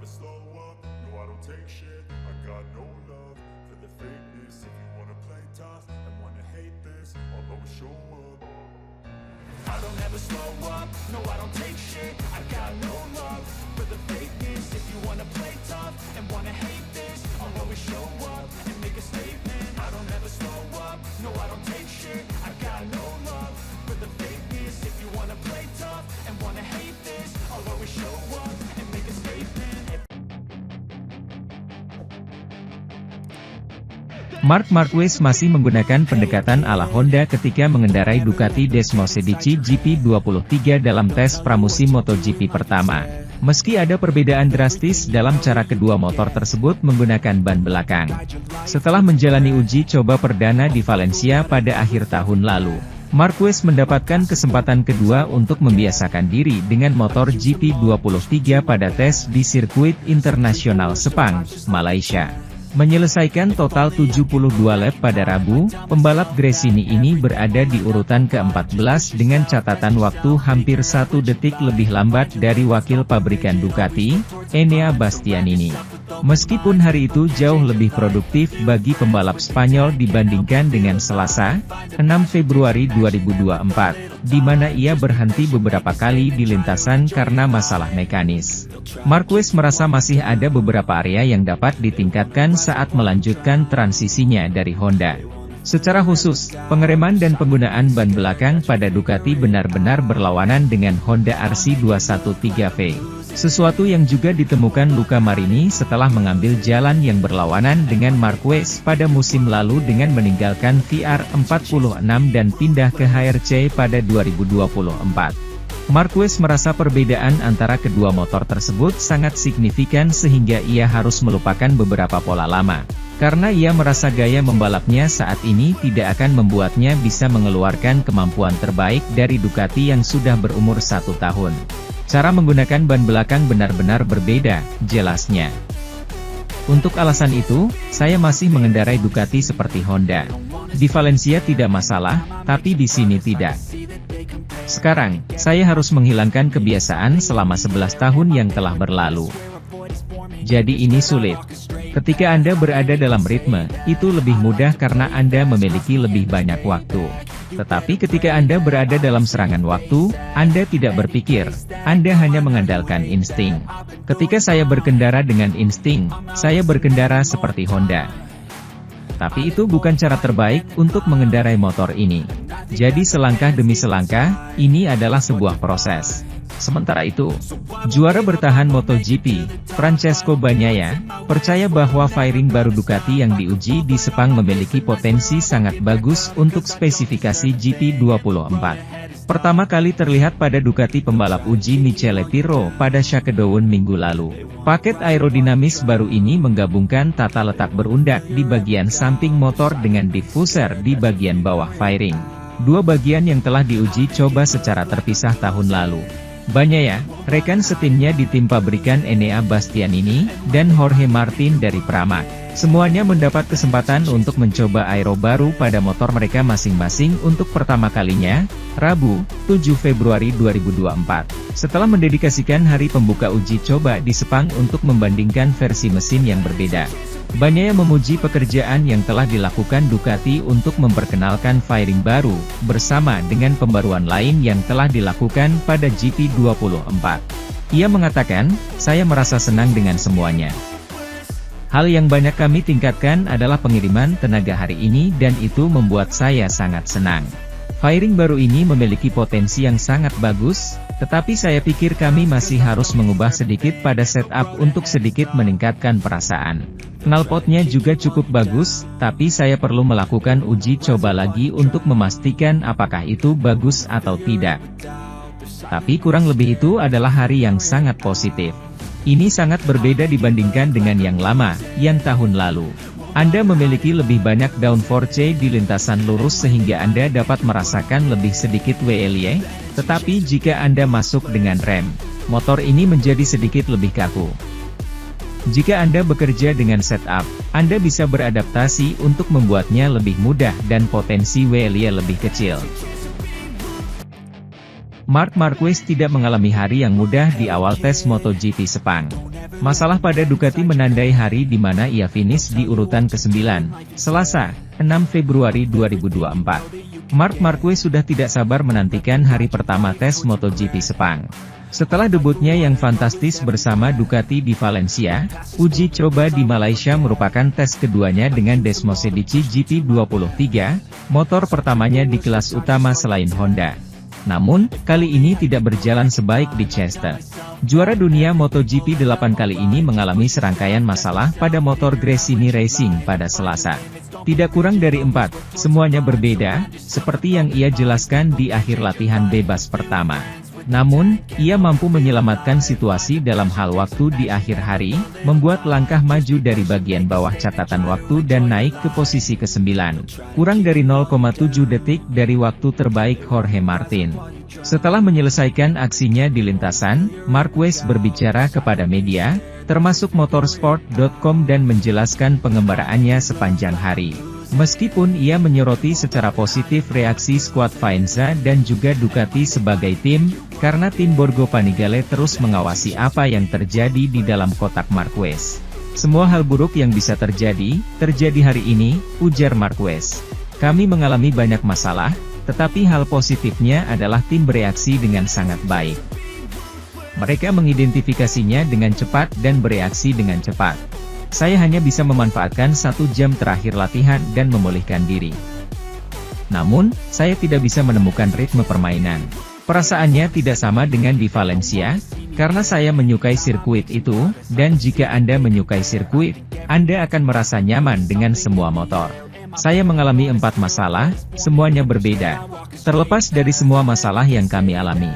never slow up, no I don't take shit. I got no love for the fakeness. If you wanna play tough and wanna hate this, I'll always show up. I don't ever slow up, no I don't take shit. I got no love for the fakeness. If you wanna play tough and wanna hate this, I'll always show up and make a statement. I don't ever slow up, no I don't take shit. I got no love for the fakeness. If you wanna play tough and wanna hate this, I'll always show up and make a statement. Marc Marquez masih menggunakan pendekatan ala Honda ketika mengendarai Ducati Desmo 11 GP23 dalam tes pramusim MotoGP pertama. Meski ada perbedaan drastis dalam cara kedua motor tersebut menggunakan ban belakang. Setelah menjalani uji coba perdana di Valencia pada akhir tahun lalu, Marquez mendapatkan kesempatan kedua untuk membiasakan diri dengan motor GP23 pada tes di sirkuit internasional Sepang, Malaysia. Menyelesaikan total 72 lap pada Rabu, pembalap Gresini ini berada di urutan ke-14 dengan catatan waktu hampir 1 detik lebih lambat dari wakil pabrikan Ducati, Enea Bastianini. Meskipun hari itu jauh lebih produktif bagi pembalap Spanyol dibandingkan dengan Selasa, 6 Februari 2024, di mana ia berhenti beberapa kali di lintasan karena masalah mekanis. Marquez merasa masih ada beberapa area yang dapat ditingkatkan saat melanjutkan transisinya dari Honda. Secara khusus, pengereman dan penggunaan ban belakang pada Ducati benar-benar berlawanan dengan Honda RC213V. Sesuatu yang juga ditemukan Luca Marini setelah mengambil jalan yang berlawanan dengan Marquez pada musim lalu dengan meninggalkan VR46 dan pindah ke HRC pada 2024. Marquez merasa perbedaan antara kedua motor tersebut sangat signifikan sehingga ia harus melupakan beberapa pola lama. Karena ia merasa gaya membalapnya saat ini tidak akan membuatnya bisa mengeluarkan kemampuan terbaik dari Ducati yang sudah berumur 1 tahun. Cara menggunakan ban belakang benar-benar berbeda, jelasnya. Untuk alasan itu, saya masih mengendarai Ducati seperti Honda. Di Valencia tidak masalah, tapi di sini tidak. Sekarang, saya harus menghilangkan kebiasaan selama 11 tahun yang telah berlalu. Jadi ini sulit. Ketika Anda berada dalam ritme, itu lebih mudah karena Anda memiliki lebih banyak waktu. Tetapi ketika Anda berada dalam serangan waktu, Anda tidak berpikir, Anda hanya mengandalkan insting. Ketika saya berkendara dengan insting, saya berkendara seperti Honda. Tapi itu bukan cara terbaik untuk mengendarai motor ini. Jadi selangkah demi selangkah, ini adalah sebuah proses. Sementara itu, juara bertahan MotoGP, Francesco Bagnaia, percaya bahwa fairing baru Ducati yang diuji di Sepang memiliki potensi sangat bagus untuk spesifikasi GP24. Pertama kali terlihat pada Ducati pembalap uji Michele Pirro pada Shakedown minggu lalu. Paket aerodinamis baru ini menggabungkan tata letak berundak di bagian samping motor dengan diffuser di bagian bawah fairing. Dua bagian yang telah diuji coba secara terpisah tahun lalu. Bagnaia, rekan setimnya di tim pabrikan Enea Bastianini, dan Jorge Martin dari Pramac. Semuanya mendapat kesempatan untuk mencoba aero baru pada motor mereka masing-masing untuk pertama kalinya, Rabu, 7 Februari 2024. Setelah mendedikasikan hari pembuka uji coba di Sepang untuk membandingkan versi mesin yang berbeda. Bagnaia memuji pekerjaan yang telah dilakukan Ducati untuk memperkenalkan fairing baru, bersama dengan pembaruan lain yang telah dilakukan pada GP24. Ia mengatakan, saya merasa senang dengan semuanya. Hal yang banyak kami tingkatkan adalah pengiriman tenaga hari ini dan itu membuat saya sangat senang. Fairing baru ini memiliki potensi yang sangat bagus, tetapi saya pikir kami masih harus mengubah sedikit pada setup untuk sedikit meningkatkan perasaan. Knalpotnya juga cukup bagus, tapi saya perlu melakukan uji coba lagi untuk memastikan apakah itu bagus atau tidak. Tapi kurang lebih itu adalah hari yang sangat positif. Ini sangat berbeda dibandingkan dengan yang lama, yang tahun lalu. Anda memiliki lebih banyak downforce di lintasan lurus sehingga Anda dapat merasakan lebih sedikit WLY, tetapi jika Anda masuk dengan rem, motor ini menjadi sedikit lebih kaku. Jika Anda bekerja dengan setup, Anda bisa beradaptasi untuk membuatnya lebih mudah dan potensi WLY lebih kecil. Marc Marquez tidak mengalami hari yang mudah di awal tes MotoGP Sepang. Masalah pada Ducati menandai hari di mana ia finish di urutan ke-9, Selasa, 6 Februari 2024. Marc Marquez sudah tidak sabar menantikan hari pertama tes MotoGP Sepang. Setelah debutnya yang fantastis bersama Ducati di Valencia, uji coba di Malaysia merupakan tes keduanya dengan Desmosedici GP23, motor pertamanya di kelas utama selain Honda. Namun, kali ini tidak berjalan sebaik di Chester. Juara dunia MotoGP 8 kali ini mengalami serangkaian masalah pada motor Gresini Racing pada Selasa. Tidak kurang dari 4, semuanya berbeda, seperti yang ia jelaskan di akhir latihan bebas pertama. Namun, ia mampu menyelamatkan situasi dalam hal waktu di akhir hari, membuat langkah maju dari bagian bawah catatan waktu dan naik ke posisi ke-9, kurang dari 0,7 detik dari waktu terbaik Jorge Martin. Setelah menyelesaikan aksinya di lintasan, Marquez berbicara kepada media, termasuk motorsport.com dan menjelaskan pengembaraannya sepanjang hari. Meskipun ia menyoroti secara positif reaksi skuad Faenza dan juga Ducati sebagai tim, karena tim Borgo Panigale terus mengawasi apa yang terjadi di dalam kotak Marquez. Semua hal buruk yang bisa terjadi hari ini, ujar Marquez. Kami mengalami banyak masalah, tetapi hal positifnya adalah tim bereaksi dengan sangat baik. Mereka mengidentifikasinya dengan cepat dan bereaksi dengan cepat. Saya hanya bisa memanfaatkan 1 jam terakhir latihan dan memulihkan diri. Namun, saya tidak bisa menemukan ritme permainan. Perasaannya tidak sama dengan di Valencia, karena saya menyukai sirkuit itu, dan jika Anda menyukai sirkuit, Anda akan merasa nyaman dengan semua motor. Saya mengalami 4 masalah, semuanya berbeda. Terlepas dari semua masalah yang kami alami,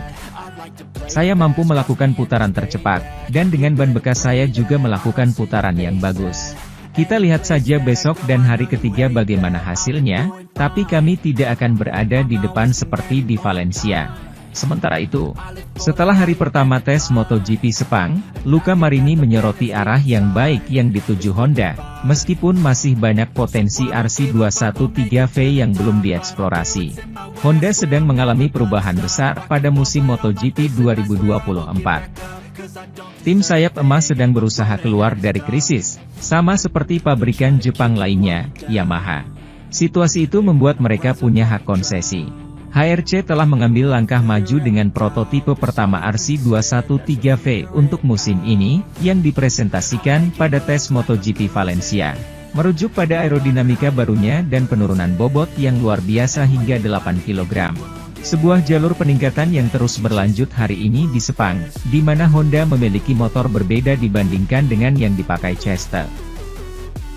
saya mampu melakukan putaran tercepat, dan dengan ban bekas saya juga melakukan putaran yang bagus. Kita lihat saja besok dan hari ketiga bagaimana hasilnya, tapi kami tidak akan berada di depan seperti di Valencia. Sementara itu, setelah hari pertama tes MotoGP Sepang, Luca Marini menyoroti arah yang baik yang dituju Honda, meskipun masih banyak potensi RC213V yang belum dieksplorasi. Honda sedang mengalami perubahan besar pada musim MotoGP 2024. Tim sayap emas sedang berusaha keluar dari krisis, sama seperti pabrikan Jepang lainnya, Yamaha. Situasi itu membuat mereka punya hak konsesi. HRC telah mengambil langkah maju dengan prototipe pertama RC213V untuk musim ini, yang dipresentasikan pada tes MotoGP Valencia. Merujuk pada aerodinamika barunya dan penurunan bobot yang luar biasa hingga 8 kg. Sebuah jalur peningkatan yang terus berlanjut hari ini di Sepang, di mana Honda memiliki motor berbeda dibandingkan dengan yang dipakai Chester.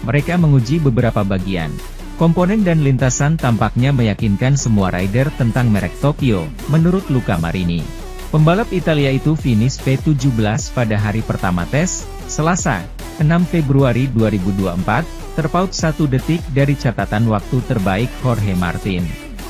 Mereka menguji beberapa bagian komponen dan lintasan tampaknya meyakinkan semua rider tentang merek Tokyo, menurut Luca Marini. Pembalap Italia itu finish P17 pada hari pertama tes, Selasa, 6 Februari 2024, terpaut 1 detik dari catatan waktu terbaik Jorge Martin.